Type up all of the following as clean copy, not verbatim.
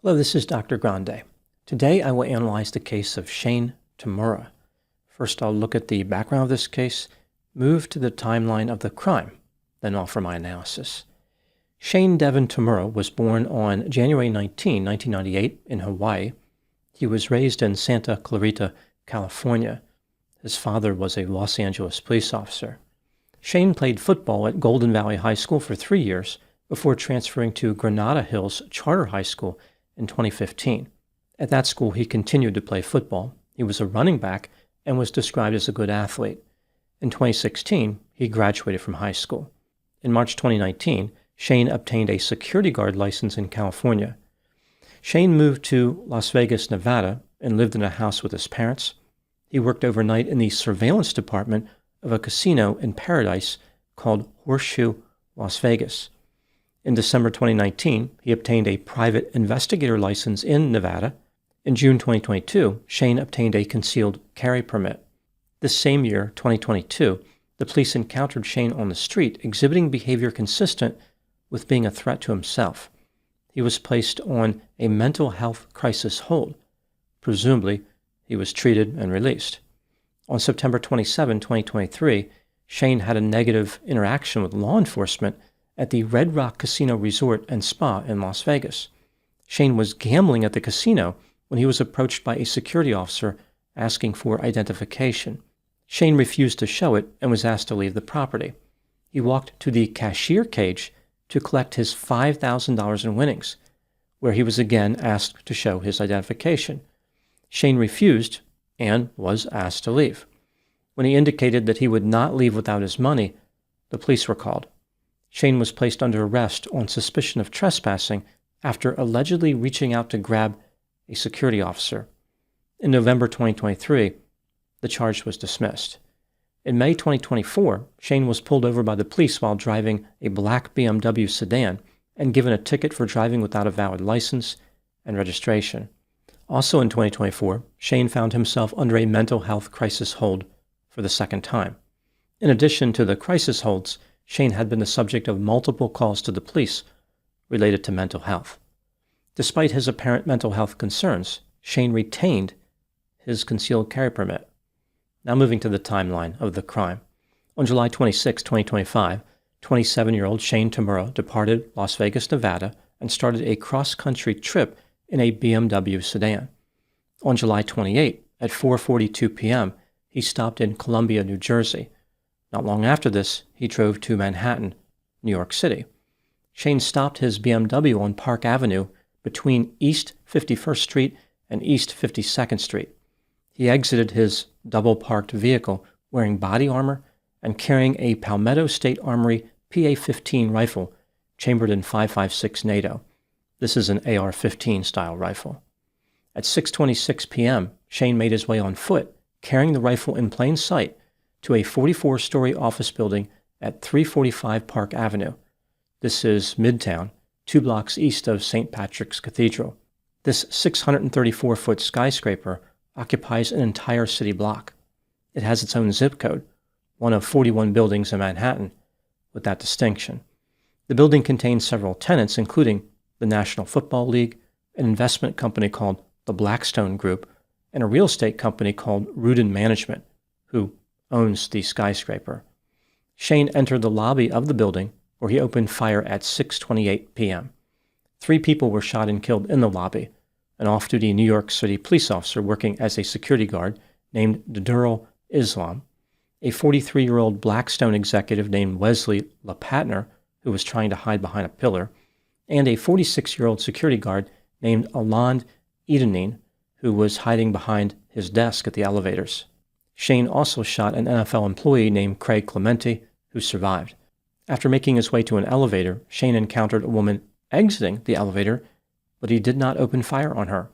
Hello, this is Dr. Grande. Today I will analyze the case of Shane Tamura. First, I'll look at the background of this case, move to the timeline of the crime, then offer my analysis. Shane Devin Tamura was born on January 19, 1998 in Hawaii. He was raised in Santa Clarita, California. His father was a Los Angeles police officer. Shane played football at Golden Valley High School for 3 years before transferring to Granada Hills Charter High School in 2015. At that school, he continued to play football. He was a running back and was described as a good athlete. In 2016, he graduated from high school. In March 2019, Shane obtained a security guard license in California. Shane moved to Las Vegas, Nevada, and lived in a house with his parents. He worked overnight in the surveillance department of a casino in Paradise called Horseshoe Las Vegas. In December 2019, he obtained a private investigator license in Nevada. In June 2022, Shane obtained a concealed carry permit. This same year, 2022, the police encountered Shane on the street exhibiting behavior consistent with being a threat to himself. He was placed on a mental health crisis hold. Presumably, he was treated and released. On September 27, 2023, Shane had a negative interaction with law enforcement at the Red Rock Casino Resort and Spa in Las Vegas. Shane was gambling at the casino when he was approached by a security officer asking for identification. Shane refused to show it and was asked to leave the property. He walked to the cashier cage to collect his $5,000 in winnings, where he was again asked to show his identification. Shane refused and was asked to leave. When he indicated that he would not leave without his money, the police were called. Shane was placed under arrest on suspicion of trespassing after allegedly reaching out to grab a security officer. In November 2023, the charge was dismissed. In May 2024, Shane was pulled over by the police while driving a black BMW sedan and given a ticket for driving without a valid license and registration. Also in 2024, Shane found himself under a mental health crisis hold for the second time. In addition to the crisis holds, Shane had been the subject of multiple calls to the police related to mental health. Despite his apparent mental health concerns, Shane retained his concealed carry permit. Now moving to the timeline of the crime. On July 26, 2025, 27-year-old Shane Tamura departed Las Vegas, Nevada, and started a cross-country trip in a BMW sedan. On July 28, at 4:42 p.m., he stopped in Columbia, New Jersey. Not long after this, he drove to Manhattan, New York City. Shane stopped his BMW on Park Avenue between East 51st Street and East 52nd Street. He exited his double-parked vehicle wearing body armor and carrying a Palmetto State Armory PA-15 rifle chambered in .556 NATO. This is an AR-15 style rifle. At 6:26 p.m., Shane made his way on foot, carrying the rifle in plain sight, to a 44-story office building at 345 Park Avenue. This is Midtown, 2 blocks east of St. Patrick's Cathedral. This 634-foot skyscraper occupies an entire city block. It has its own zip code, one of 41 buildings in Manhattan, with that distinction. The building contains several tenants, including the National Football League, an investment company called the Blackstone Group, and a real estate company called Rudin Management, who owns the skyscraper. Shane entered the lobby of the building, where he opened fire at 6:28 p.m. 3 people were shot and killed in the lobby. An off-duty New York City police officer working as a security guard named Durrell Islam, a 43-year-old Blackstone executive named Wesley LaPatner, who was trying to hide behind a pillar, and a 46-year-old security guard named Alond Edenine, who was hiding behind his desk at the elevators. Shane also shot an NFL employee named Craig Clemente, who survived. After making his way to an elevator, Shane encountered a woman exiting the elevator, but he did not open fire on her.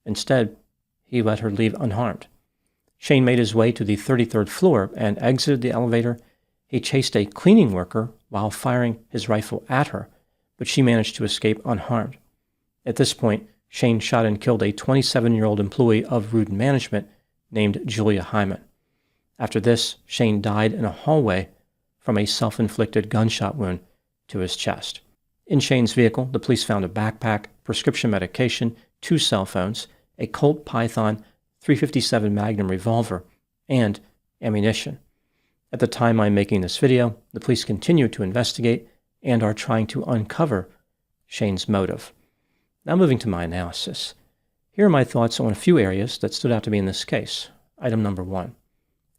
Instead, he let her leave unharmed. Shane made his way to the 33rd floor and exited the elevator. He chased a cleaning worker while firing his rifle at her, but she managed to escape unharmed. At this point, Shane shot and killed a 27-year-old employee of Rudin Management named Julia Hyman. After this, Shane died in a hallway from a self-inflicted gunshot wound to his chest. In Shane's vehicle, the police found a backpack, prescription medication, 2 cell phones, a Colt Python 357 Magnum revolver, and ammunition. At the time I'm making this video, the police continue to investigate and are trying to uncover Shane's motive. Now moving to my analysis. Here are my thoughts on a few areas that stood out to me in this case. Item number 1.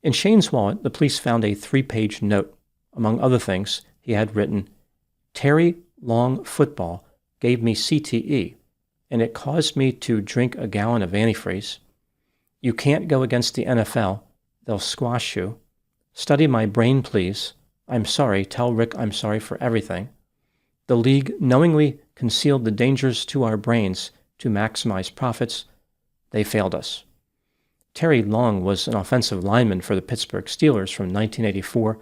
In Shane's wallet, the police found a 3-page note. Among other things, he had written, "Terry Long football gave me CTE, and it caused me to drink a gallon of antifreeze. You can't go against the NFL. They'll squash you. Study my brain, please. I'm sorry. Tell Rick I'm sorry for everything. The league knowingly concealed the dangers to our brains to maximize profits. They failed us." Terry Long was an offensive lineman for the Pittsburgh Steelers from 1984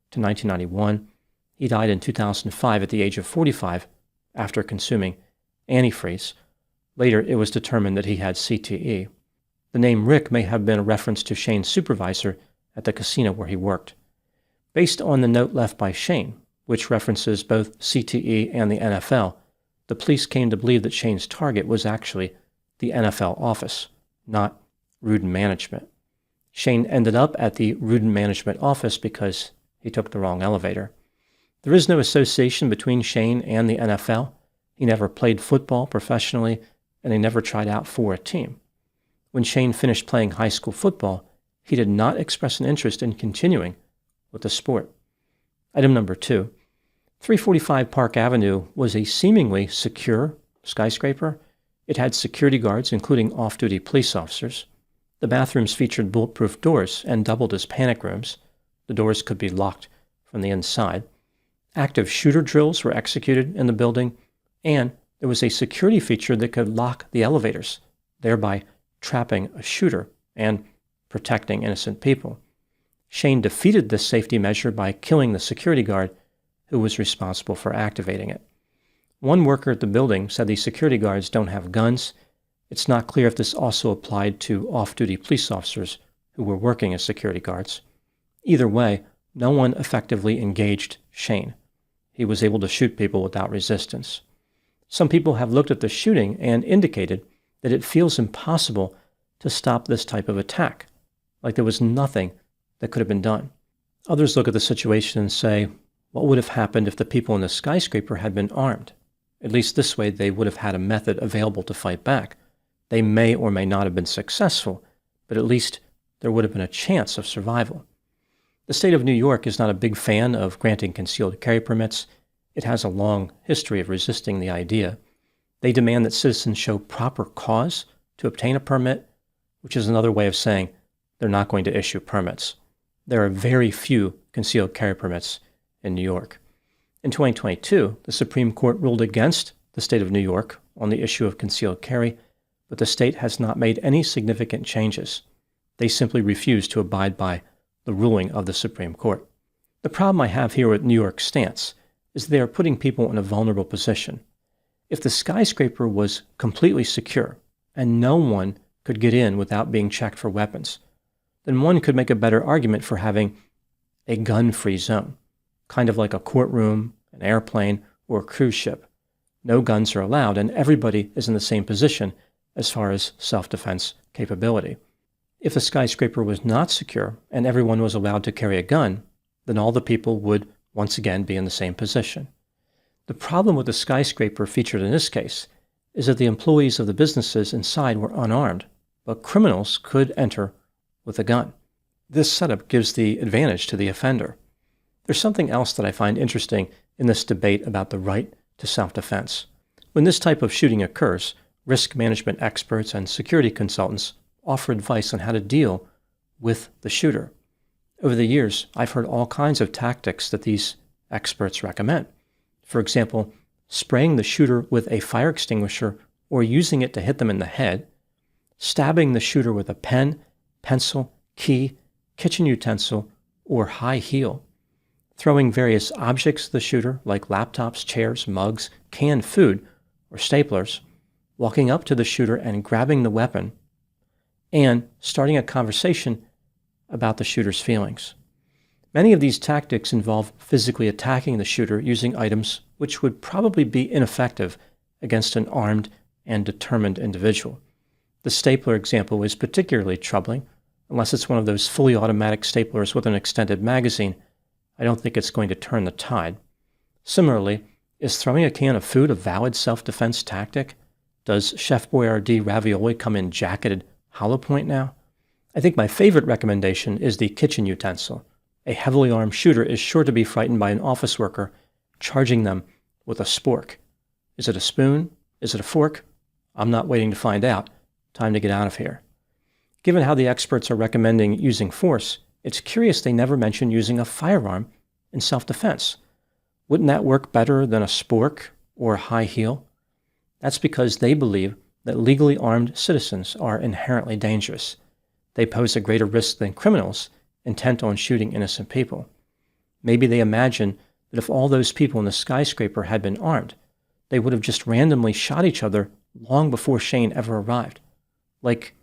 to 1991. He died in 2005 at the age of 45 after consuming antifreeze. Later, it was determined that he had CTE. The name Rick may have been a reference to Shane's supervisor at the casino where he worked. Based on the note left by Shane, which references both CTE and the NFL, the police came to believe that Shane's target was actually the NFL office, not Rudin Management. Shane ended up at the Rudin Management office because he took the wrong elevator. There is no association between Shane and the NFL. He never played football professionally, and he never tried out for a team. When Shane finished playing high school football, he did not express an interest in continuing with the sport. Item number 2. 345 Park Avenue was a seemingly secure skyscraper. It had security guards, including off-duty police officers. The bathrooms featured bulletproof doors and doubled as panic rooms. The doors could be locked from the inside. Active shooter drills were executed in the building, and there was a security feature that could lock the elevators, thereby trapping a shooter and protecting innocent people. Shane defeated this safety measure by killing the security guard who was responsible for activating it. One worker at the building said the security guards don't have guns. It's not clear if this also applied to off-duty police officers who were working as security guards. Either way, no one effectively engaged Shane. He was able to shoot people without resistance. Some people have looked at the shooting and indicated that it feels impossible to stop this type of attack, like there was nothing that could have been done. Others look at the situation and say, what would have happened if the people in the skyscraper had been armed? At least this way they would have had a method available to fight back. They may or may not have been successful, but at least there would have been a chance of survival. The state of New York is not a big fan of granting concealed carry permits. It has a long history of resisting the idea. They demand that citizens show proper cause to obtain a permit, which is another way of saying they're not going to issue permits. There are very few concealed carry permits in New York. In 2022, the Supreme Court ruled against the state of New York on the issue of concealed carry, but the state has not made any significant changes. They simply refuse to abide by the ruling of the Supreme Court. The problem I have here with New York's stance is they are putting people in a vulnerable position. If the skyscraper was completely secure and no one could get in without being checked for weapons, then one could make a better argument for having a gun-free zone, kind of like a courtroom, an airplane, or a cruise ship. No guns are allowed, and everybody is in the same position as far as self-defense capability. If the skyscraper was not secure and everyone was allowed to carry a gun, then all the people would once again be in the same position. The problem with the skyscraper featured in this case is that the employees of the businesses inside were unarmed, but criminals could enter with a gun. This setup gives the advantage to the offender. There's something else that I find interesting in this debate about the right to self-defense. When this type of shooting occurs, risk management experts and security consultants offer advice on how to deal with the shooter. Over the years, I've heard all kinds of tactics that these experts recommend. For example, spraying the shooter with a fire extinguisher or using it to hit them in the head, stabbing the shooter with a pen, pencil, key, kitchen utensil, or high heel, throwing various objects at the shooter like laptops, chairs, mugs, canned food, or staplers, walking up to the shooter and grabbing the weapon, and starting a conversation about the shooter's feelings. Many of these tactics involve physically attacking the shooter using items which would probably be ineffective against an armed and determined individual. The stapler example is particularly troubling. Unless it's one of those fully automatic staplers with an extended magazine, I don't think it's going to turn the tide. Similarly, is throwing a can of food a valid self-defense tactic? Does Chef Boyardee ravioli come in jacketed hollow point now? I think my favorite recommendation is the kitchen utensil. A heavily armed shooter is sure to be frightened by an office worker charging them with a spork. Is it a spoon? Is it a fork? I'm not waiting to find out. Time to get out of here. Given how the experts are recommending using force, it's curious they never mention using a firearm in self-defense. Wouldn't that work better than a spork or a high heel? That's because they believe that legally armed citizens are inherently dangerous. They pose a greater risk than criminals intent on shooting innocent people. Maybe they imagine that if all those people in the skyscraper had been armed, they would have just randomly shot each other long before Shane ever arrived. Like,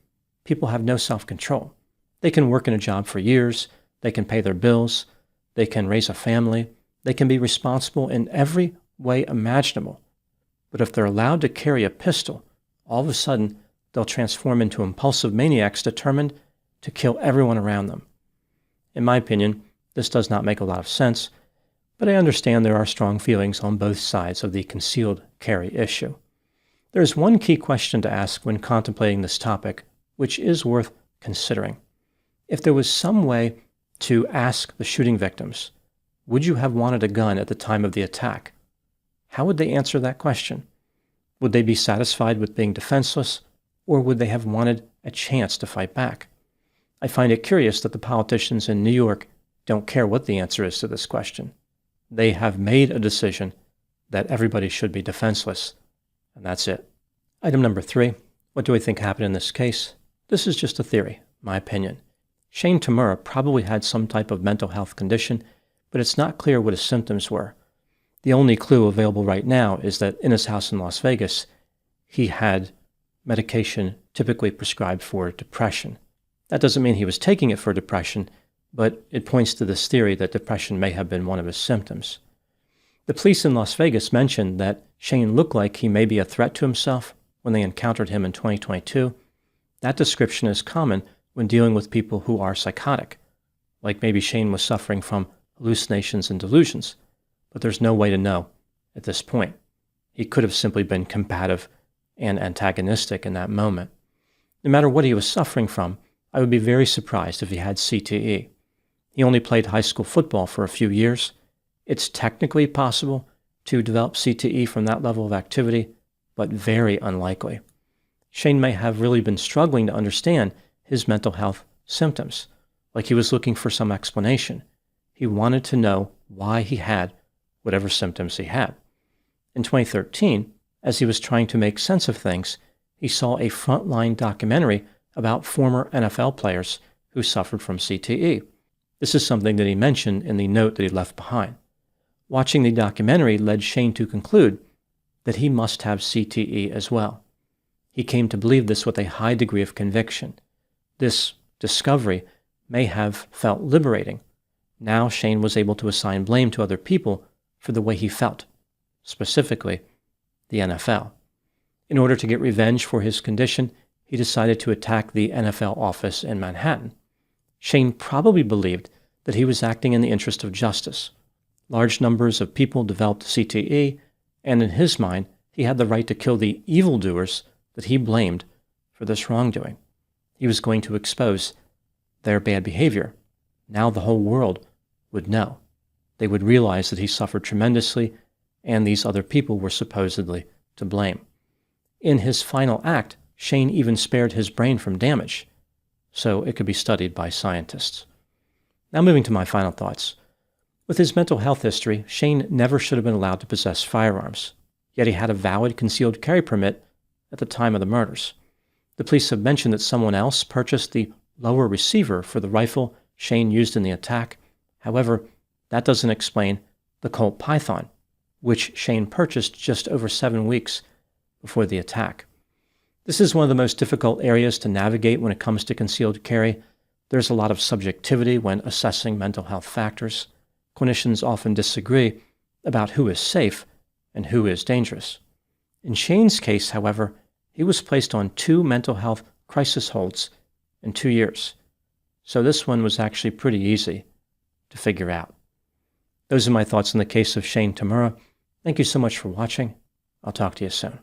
people have no self-control. They can work in a job for years, they can pay their bills, they can raise a family, they can be responsible in every way imaginable. But if they're allowed to carry a pistol, all of a sudden they'll transform into impulsive maniacs determined to kill everyone around them. In my opinion, this does not make a lot of sense, but I understand there are strong feelings on both sides of the concealed carry issue. There is one key question to ask when contemplating this topic, which is worth considering. If there was some way to ask the shooting victims, would you have wanted a gun at the time of the attack? How would they answer that question? Would they be satisfied with being defenseless, or would they have wanted a chance to fight back? I find it curious that the politicians in New York don't care what the answer is to this question. They have made a decision that everybody should be defenseless, and that's it. Item number 3, what do I think happened in this case? This is just a theory, my opinion. Shane Tamura probably had some type of mental health condition, but it's not clear what his symptoms were. The only clue available right now is that in his house in Las Vegas, he had medication typically prescribed for depression. That doesn't mean he was taking it for depression, but it points to this theory that depression may have been one of his symptoms. The police in Las Vegas mentioned that Shane looked like he may be a threat to himself when they encountered him in 2022. That description is common when dealing with people who are psychotic, like maybe Shane was suffering from hallucinations and delusions, but there's no way to know at this point. He could have simply been combative and antagonistic in that moment. No matter what he was suffering from, I would be very surprised if he had CTE. He only played high school football for a few years. It's technically possible to develop CTE from that level of activity, but very unlikely. Shane may have really been struggling to understand his mental health symptoms, like he was looking for some explanation. He wanted to know why he had whatever symptoms he had. In 2013, as he was trying to make sense of things, he saw a Frontline documentary about former NFL players who suffered from CTE. This is something that he mentioned in the note that he left behind. Watching the documentary led Shane to conclude that he must have CTE as well. He came to believe this with a high degree of conviction. This discovery may have felt liberating. Now Shane was able to assign blame to other people for the way he felt, specifically the NFL. In order to get revenge for his condition, he decided to attack the NFL office in Manhattan. Shane probably believed that he was acting in the interest of justice. Large numbers of people developed CTE, and in his mind, he had the right to kill the evildoers that he blamed for this wrongdoing. He was going to expose their bad behavior. Now the whole world would know. They would realize that he suffered tremendously, and these other people were supposedly to blame. In his final act, Shane even spared his brain from damage, so it could be studied by scientists. Now moving to my final thoughts. With his mental health history, Shane never should have been allowed to possess firearms, yet he had a valid concealed carry permit at the time of the murders. The police have mentioned that someone else purchased the lower receiver for the rifle Shane used in the attack. However, that doesn't explain the Colt Python, which Shane purchased just over 7 weeks before the attack. This is one of the most difficult areas to navigate when it comes to concealed carry. There's a lot of subjectivity when assessing mental health factors. Clinicians often disagree about who is safe and who is dangerous. In Shane's case, however, he was placed on 2 mental health crisis holds in 2 years. So this one was actually pretty easy to figure out. Those are my thoughts on the case of Shane Tamura. Thank you so much for watching. I'll talk to you soon.